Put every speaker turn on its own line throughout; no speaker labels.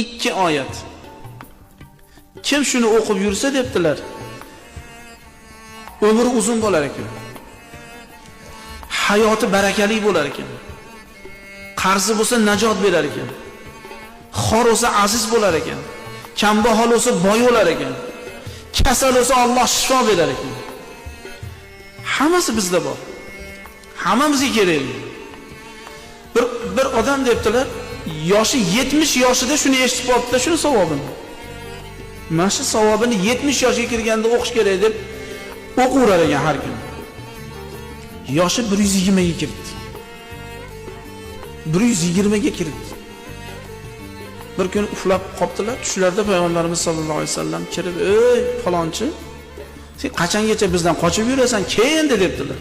2 oyat. Kim shuni o'qib yursa debdilar, umri uzun bo'lar ekan. Hayoti barakali bo'lar ekan. Qarzi bo'lsa najot berar ekan. Xor bo'lsa aziz bo'lar ekan. Kambag'al bo'lsa boy bo'lar ekan. Kasal bo'lsa Alloh shifo berar ekan. Hammasi bizda bor. Hammamizga kerak. Bir odam debdilar, yoshi 70 yoshida shuni eshitib qolibdi, shuni savobini. Mana shu savobini 70 yoshga kirganda o'qish kerak deb o'qirar ekan har kun. Yoshi 120 ga kirdi. 120 ga kirdi. Bir kun uxlab qopdilar, tushlarda payg'ambarimiz sollallohu alayhi vasallam kirib, "Ey falonchi, sen qachongacha bizdan qochib yurasan? Keyin-de" debdilar.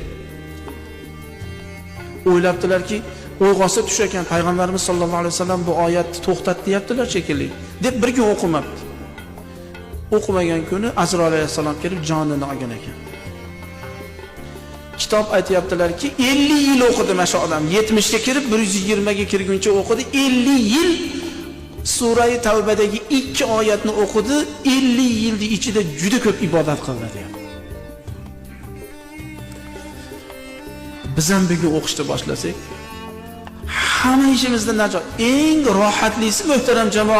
O'ylabdilarki, uyg'onsa tush ekan, payg'ambarimiz sollallohu alayhi vasallam bu oyatni to'xtat deyaptilar shekilli, deb bir kun o'qimabdi. O'qimagan kuni Azroil alayhisalom kelib jonini olgan ekan. Kitob aytayaptilarki, 50 yil o'qidi mana shu odam. 70 ga kirib 120 ga kirguncha o'qidi. 50 yil Sura-i Tavbadagi 2 oyatni o'qidi. 50 yilning ichida juda ko'p ibodat qildi deyapti. Biz ham bugun o'qishni boshlasak, hamma ishimizda najot. Eng rohatlisi muhtaram jamoat